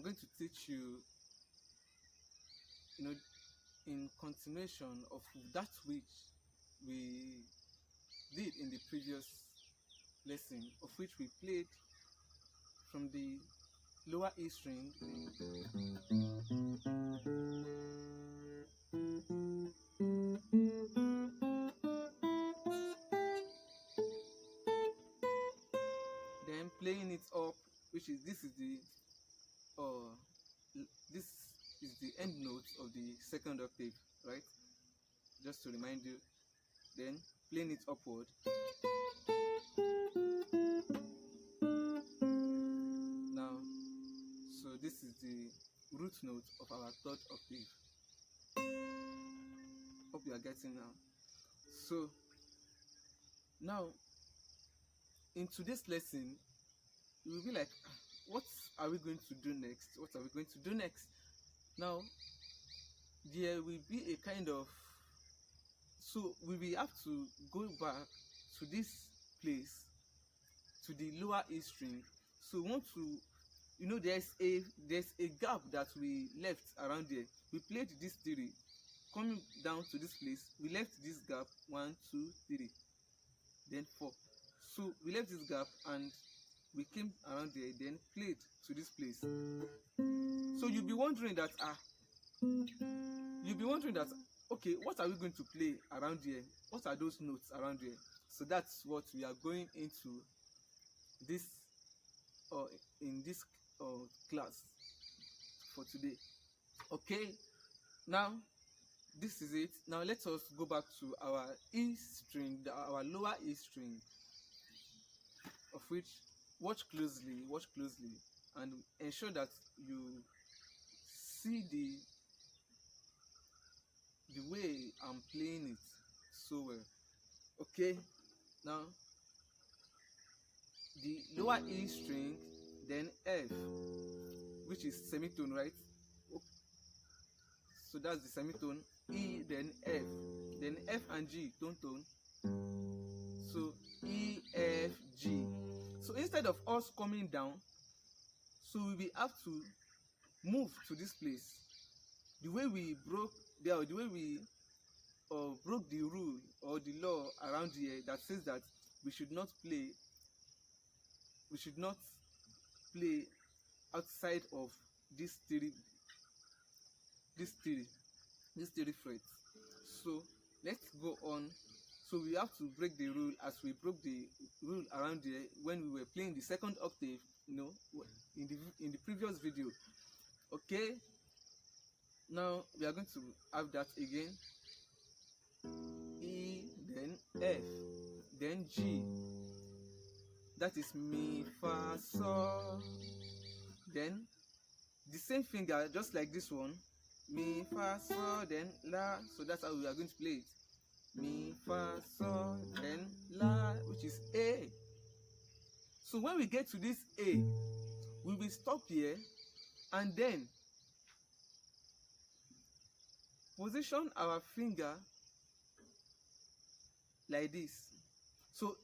going to teach you, you know, in continuation of that which we did in the previous lesson, of which we played from the lower E string then playing it up, which is uh this is the end note of the second octave, right? Just to remind you. Then playing it upward. Now, so this is the root note of our third octave. Hope you are getting now. So now in today's lesson, you will be like, what are we going to do next? What are we going to do next? Now, there will be a kind of, so we will have to go back to this place, to the lower E string. So we want to, there's a gap that we left around there. We played this three, coming down to this place, we left this gap, 1 2 3, then 4. So we left this gap and we came around there, then played to this place. So you'll be wondering that okay, what are we going to play around here? What are those notes around here? So that's what we are going into this in this class for today. Okay, now this is it. Now let us go back to our E string, our lower E string, of which watch closely, and ensure that you see the way I'm playing it so well. Okay, now the lower E string, then F, which is semitone, right? So that's the semitone. E, then F, then F and G, tone. So E, F, G. So instead of us coming down, so we will have to move to this place. The way we broke the rule or the law around here that says that we should not play outside of these three frets. So let's go on. So we have to break the rule as we broke the rule around here when we were playing the second octave, in the previous video. Okay, now we are going to have that again. E, then F, then G, that is mi, fa, sol. Then the same finger, just like this one, mi, fa, sol, then la. So that's how we are going to play it. Mi, fa, sol, then la, which is A. So when we get to this A, we will stop here and then position our finger like this. So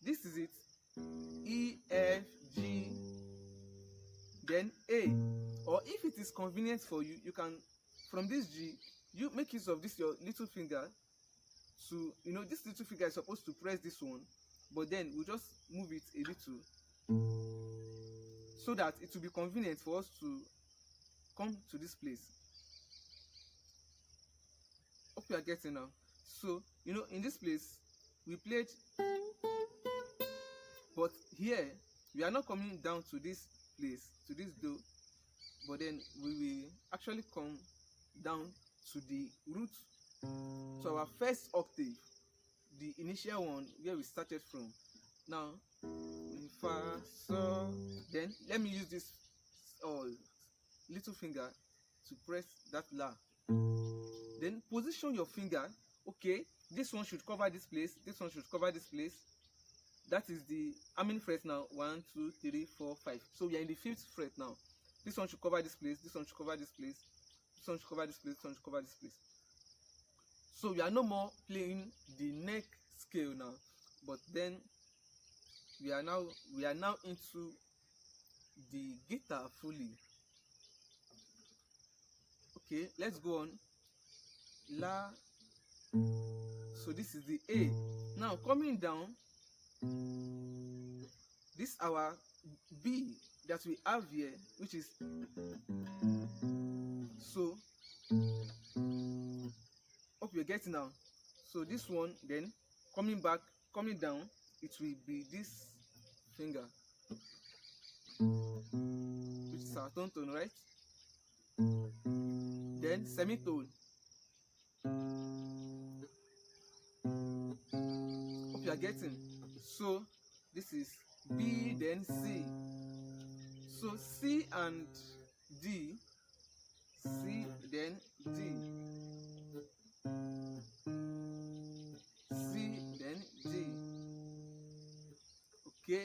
this is it. E, F, G, then A. Or if it is convenient for you, you can, from this G, you make use of this your little finger to, this little finger is supposed to press this one, but then we'll just move it a little so that it will be convenient for us to come to this place. Hope you are getting now. So, in this place, we played, but here, we are not coming down to this place, to this do, but then we will actually come down to the root, to our first octave, the initial one where we started from. Now, fa, sol, then let me use this little finger to press that la. Then position your finger. Okay, this one should cover this place, this one should cover this place. That is the, how many frets now? 1 2 3 4 5. So we are in the 5th fret now. This one should cover this place, this one should cover this place, this one should cover this place, this one should cover this place. So we are no more playing the neck scale now, but then we are now into the guitar fully. Okay, let's go on. La. So this is the A. Now coming down, this our B that we have here, which is so. Hope you're getting now. So this one, then coming back, coming down, it will be this finger, which is our tone, right? Then semitone. Hope you are getting. So this is B, then C. So C and D, C, then D, C, then D. Okay,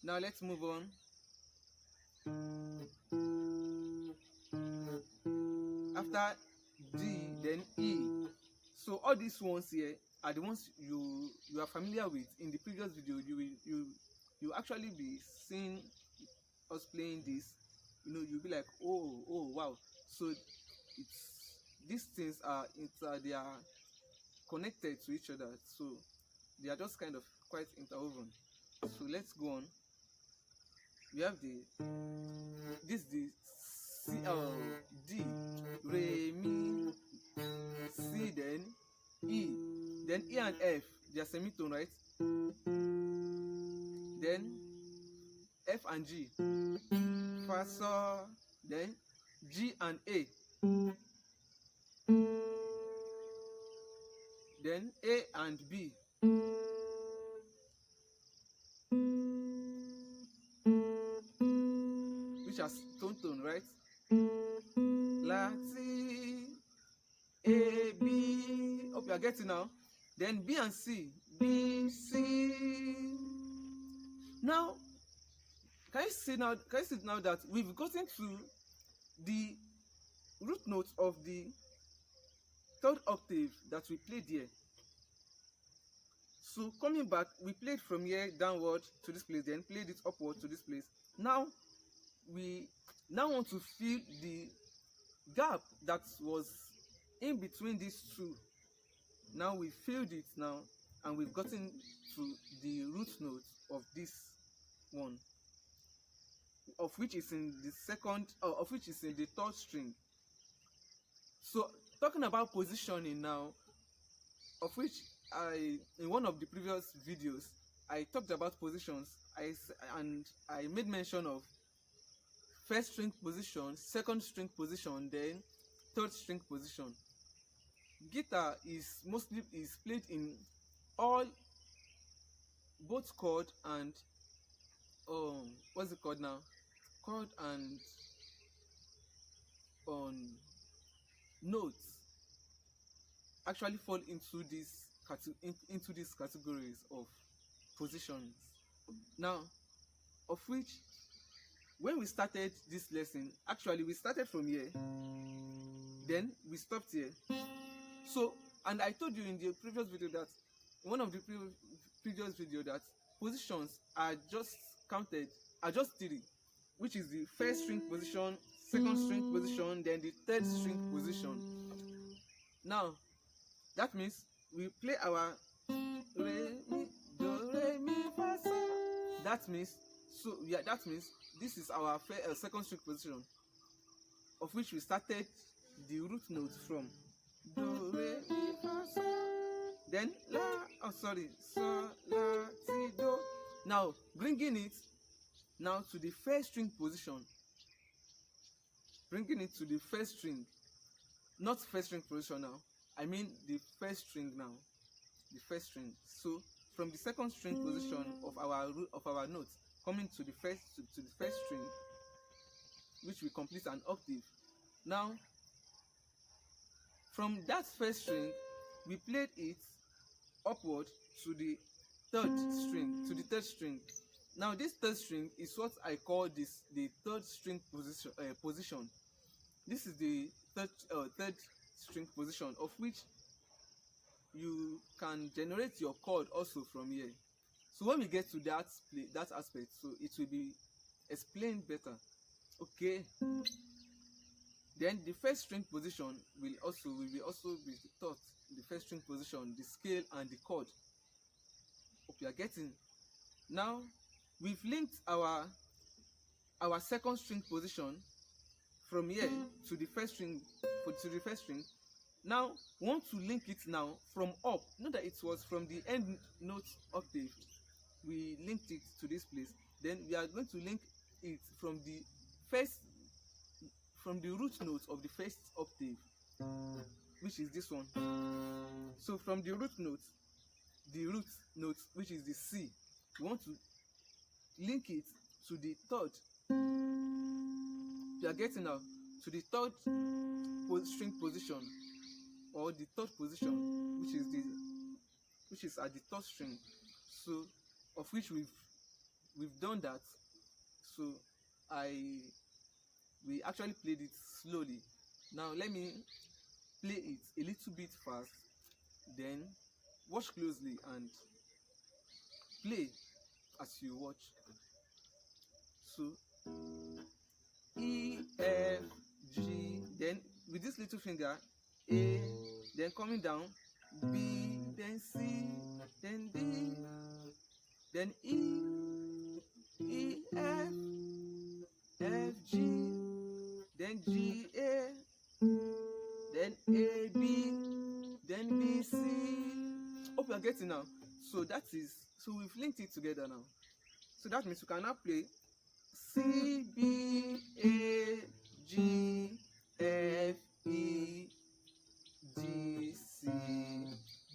now let's move on. After D, then E. So all these ones here are the ones you are familiar with. In the previous video, you actually be seeing us playing this. You'll be like, oh wow. So it's these things are they are connected to each other. So they are just kind of quite interwoven. So let's go on. We have the C, D, Re, Mi, C, then E and F, they are semitone, right? Then F and G, Fa, Sol, then G and A, then A and B, which are tone, right? La, Ti, A, B. Hope you are getting now. Then B and C, B, C. Now, can you see now that we've gotten to the root note of the third octave that we played here. So coming back, we played from here downward to this place, then played it upward to this place. Now we want to fill the gap that was in between these two. Now we filled it now, and we've gotten to the root note of this one, of which is in the second, of which is in the third string. So talking about positioning now, of which in one of the previous videos I talked about positions. I made mention of first string position, second string position, then third string position. Guitar is played in all, both chord and what's it called now? Chord and notes actually fall into these categories of positions. Now, of which, when we started this lesson, actually we started from here, then we stopped here. So, and I told you in the previous video that, in one of the previous video, that positions are just three, which is the first string position, second string position, then the third string position. Now, that means we play our re, mi, do, re, mi, fa, sol. That means this is our second string position, of which we started the root notes from. Do, re, mi, fa, sol. Then sol, la, ti, do. Now bringing it now to the first string position. Bringing it to the first string, not first string position now. I mean the first string now. The first string. So from the second string position of our note, coming to the first string, which will complete an octave. Now, from that first string, we played it upward to the third string. Now, this third string is what I call the third string position. This is the third string position, of which you can generate your chord also from here. So when we get to that aspect, so it will be explained better. Okay. Then the first string position will also be taught. The first string position, the scale and the chord. Hope you are getting. Now we've linked our second string position from here to the first string Now we want to link it now from up. Know that it was from the end note octave we linked it to this place. Then we are going to link it from the root note of the first octave, which is this one. So from the root note which is the C, we want to link it to the third. You are getting now to the third string position, or the third position, which is at the third string. So of which we've done that. So we actually played it slowly. Now let me play it a little bit fast, then watch closely and play as you watch. So E, F, G, then with this little finger A, then coming down B, then C, then D, then E, F, G, then G, A, then A, B, then B, C. Hope you are getting now. So we've linked it together now. So that means we can now play C, B, A, G, F, E, D, C,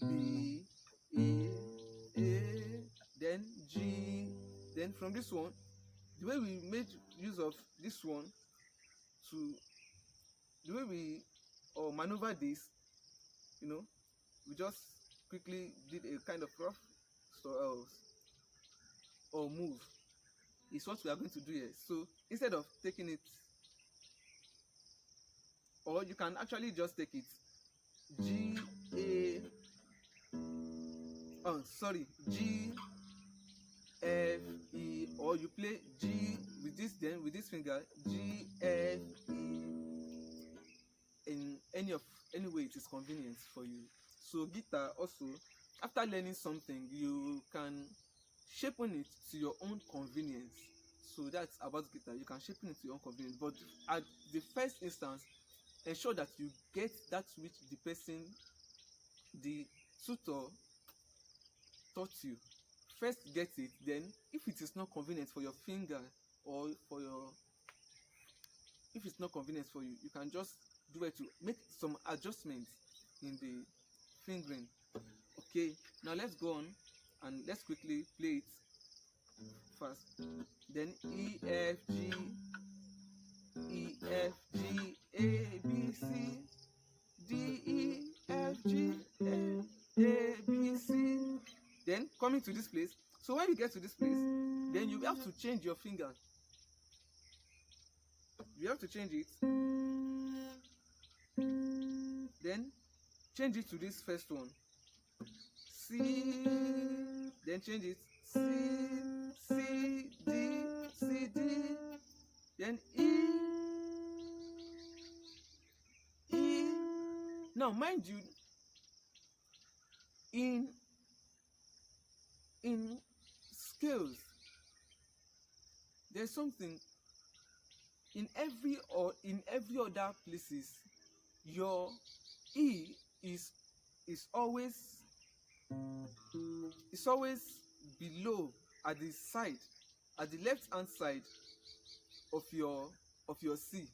B, E, A, then G. Then from this one, the way we made use of this one the way we maneuver this, we just quickly did a kind of rough or move. Is what we are going to do here. So instead of taking it, or you can actually just take it G, F, E, or you play G with this finger, G, F, E, in any way it is convenient for you. So guitar also, after learning something, you can sharpen it to your own convenience. So that's about guitar. You can sharpen it to your own convenience, but at the first instance, ensure that you get that which the tutor taught you. First get it, then if it is not convenient for your finger, or if it's not convenient for you, you can just do it to make some adjustments in the fingering. Okay, now let's go on and let's quickly play it fast. Then E, F, G, A, B, C, D, E, F, G, A, B, C. Then coming to this place. So when you get to this place, then you have to change your finger. You have to change it. Then change it to this first one. C, then change it. C, D, then E. Now mind you, in scales, there's something in every other places, your E is always below, at the side, at the left hand side of your C.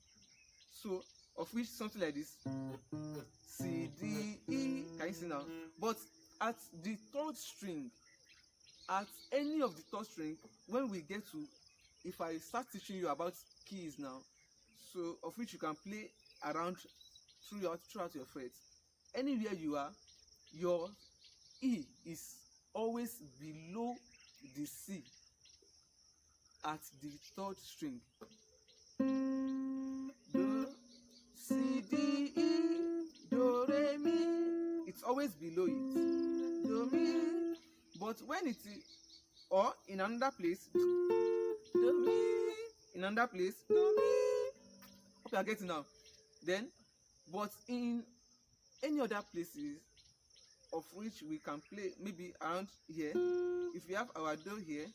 So of which something like this, C, D, E, can you see now? But at the third string, at any of the third string, when we get to, if I start teaching you about keys now, so of which you can play around throughout your frets, anywhere you are, your E is always below the C at the third string. Do, C, D, E, do, re, mi. It's always below it. Do, mi. But when it is, or in another place, do, mi. In another place, do, mi. Hope you are getting now. Then, but in any other places of which we can play, maybe around here, if we have our do here,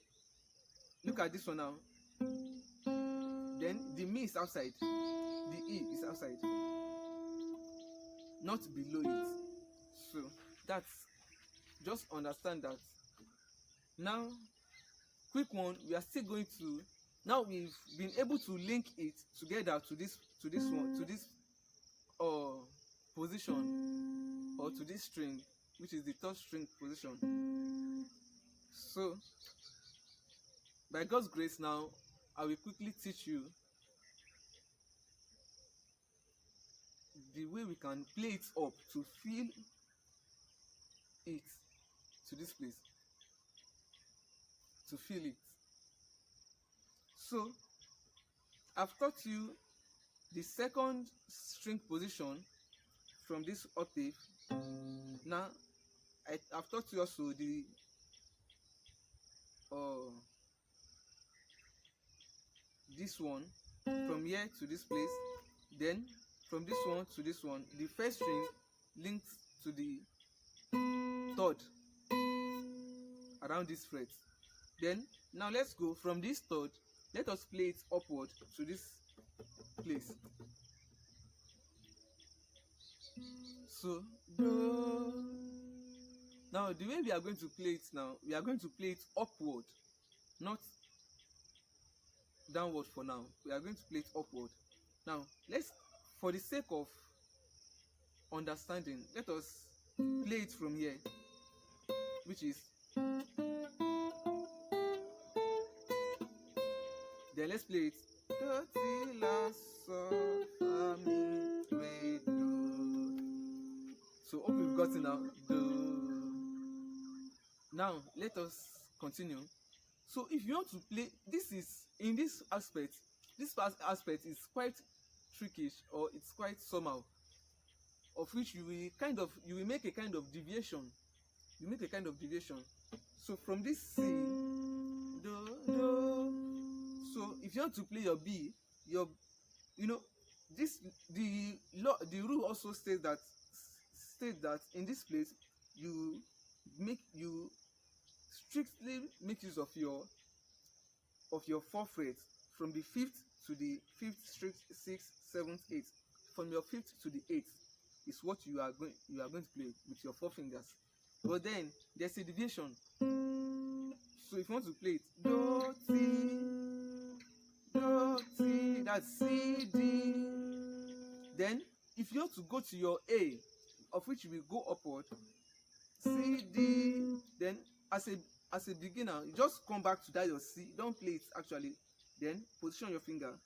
look at this one now. Then the mi is outside, the e is outside, not below it. So that's, just understand that. Now, quick one, we are still going to, now we've been able to link it together to this one, to this position, or to this string, which is the third string position. So by God's grace, now I will quickly teach you the way we can play it up to feel it to this place, to feel it. So I've taught you the second string position from this octave. Now I've taught you also the this one from here to this place, then from this one to this one, the first string linked to the third around this fret. Then now let's go from this third, let us play it upward to this place. So do. Now the way we are going to play it now, we are going to play it upward, not downward for now. We are going to play it upward. Now let's, for the sake of understanding, let us play it from here, which is, then let's play it do ti la sol fa mi re do. So hope you've gotten now. Do. Now let us continue. So if you want to play, this is, in this aspect is quite trickish, or it's quite somehow, of which you will make a kind of deviation. You make a kind of deviation. So from this C, do, do. So if you want to play your B, your, this, the rule also states that in this place you strictly make use of your 4 frets from the 5th to the 5th, 6th, 7th, 8th. From your 5th to the 8th is what you are going to play with your 4 fingers. But then there's a deviation. So if you want to play it, do ti, that's C, D. Then if you want to go to your A, of which you will go upward, C, D. Then as a beginner, you just come back to that your C. Don't play it actually. Then position your finger.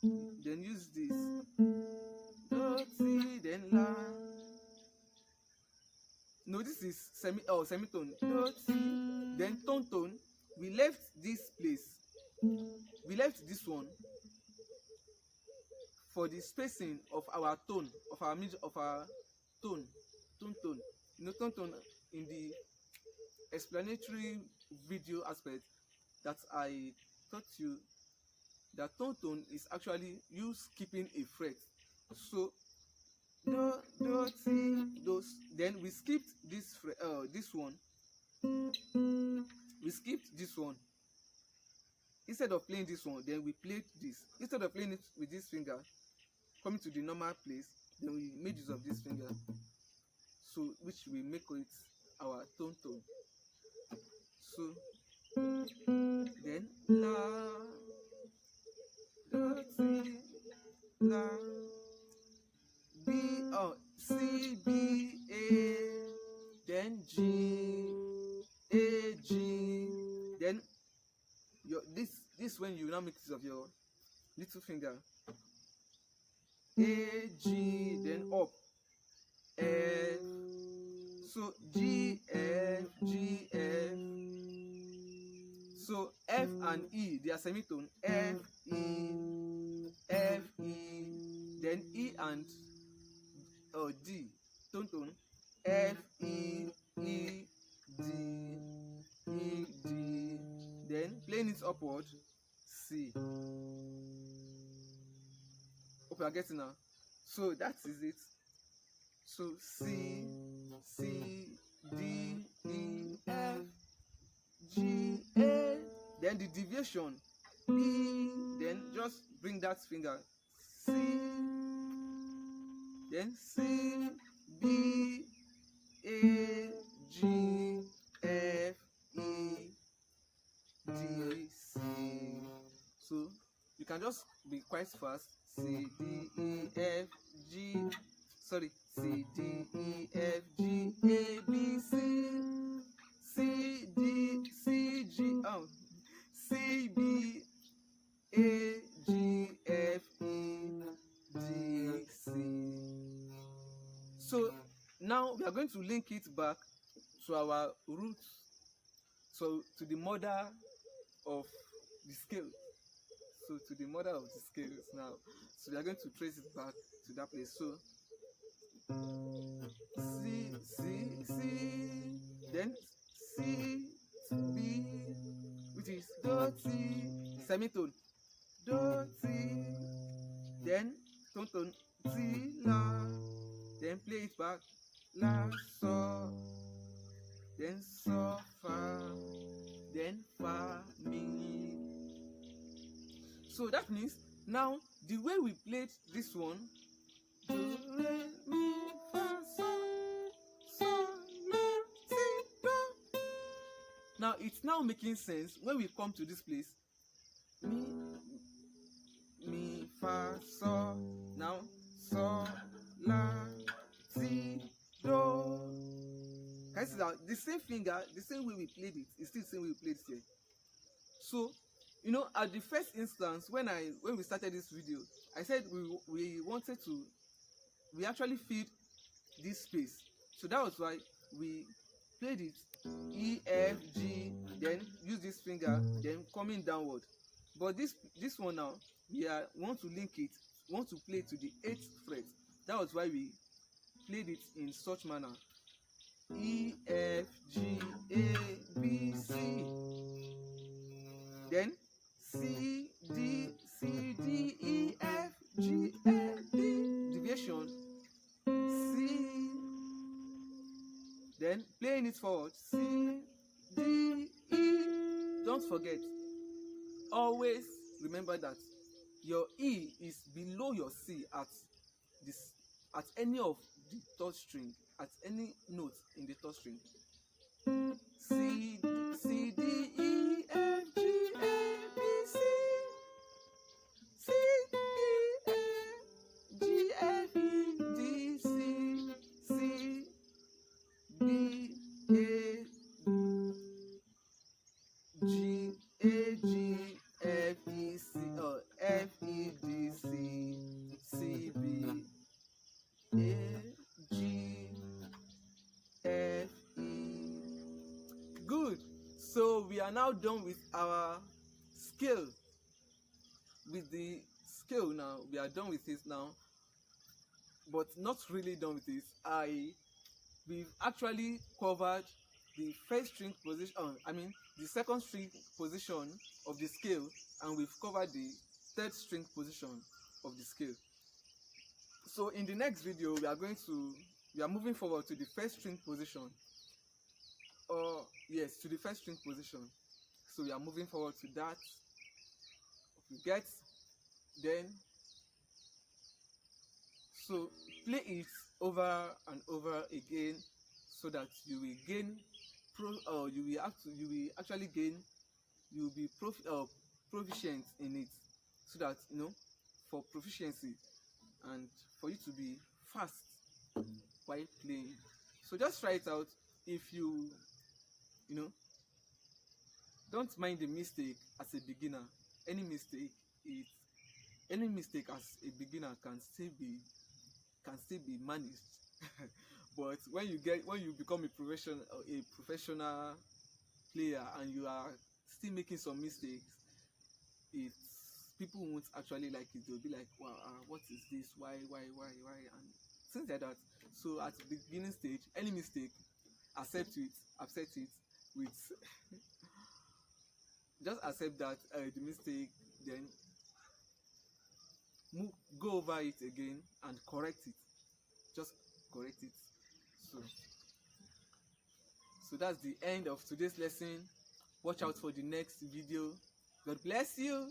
Then use this. Do ti, then la. No, this is semitone. Do ti. Then tone. We left this place. We left this one for the spacing of our tone, of our tone. Tone in the explanatory video aspect that I taught you, that tone is actually you skipping a fret. So do ti, those. Then we skipped this one. We skipped this one. Instead of playing this one, then we played this. Instead of playing it with this finger, coming to the normal place, then we made use of this finger. So which we make it our tone. So then la, do ti, la, B, C, B, A, then G, A, G. Then this when you now make use of your little finger, A, G, then up, F. So G, F, G, F. So F and E, they are semitone. F, E, F, E. Then E and D, tone. F, E, E, D, E, D. Then playing it upward, C. Hope you are getting now. So that is it. So C, D, E, F, G, A. Then the deviation B. Then just bring that finger C. Then C, B, A, G, F, E, D, C. So you can just be quite fast. C, D, E, F, G. Sorry. C, D, E, F, G, A, B, C. C, D, C, G. C, B, A, G, F, E, D, C. So now we are going to link it back to our roots, so to the mother of the scale. So to the mother of the scales now. So we are going to trace it back to that place. So C, then C, B, which is do, T, semitone, do, T, then tone, T, la, then play it back, la, so, then so, fa, then fa, mi. So that means now the way we played this one, do, re, mi, fa, so, la, si, do. Now it's now making sense when we come to this place. Mi, fa, so. Now so, la, si, do. Can you see that the same finger, the same way we played it, it's still the same way we played it here. So, you know, at the first instance, when we started this video, I said we wanted to, we actually filled this space. So that was why we played it E, F, G, then use this finger, then coming downward. But this one now, we want to link it, want to play to the 8th fret. That was why we played it in such manner. E, F, G, A, B, C. Then C, D, E, F, G, A, B. Deviation. C. Then playing it forward. C, D, E. Don't forget. Always remember that your E is below your C at any of the third string, at any note in the third string. C, D, E, F, G, A, B, C. C, E, F, G, F, E, D, C. C, B, A, G, F, E, C, F, E, D, C. C, B, A, G, F, E. Good. So we are now done with our scale. With the scale now, we are done with it now, but not really done with it. We've actually covered the first string position. The second string position of the scale, and we've covered the third string position of the scale. So in the next video, we are moving forward to the first string position. Yes, to the first string position. So we are moving forward to that. You get? Then, so play it over and over again, so that you will gain you will be proficient in it, so that, you know, for proficiency and for you to be fast while playing. So just try it out. If you don't mind the mistake as a beginner. Any mistake as a beginner can still be managed. But when you become a professional player and you are still making some mistakes, people won't actually like it. They'll be like, wow, what is this? Why, and things like that. So at the beginning stage, any mistake, accept it with just accept that the mistake, then go over it again and correct it. Just correct it. So that's the end of today's lesson. Watch out for the next video. God bless you.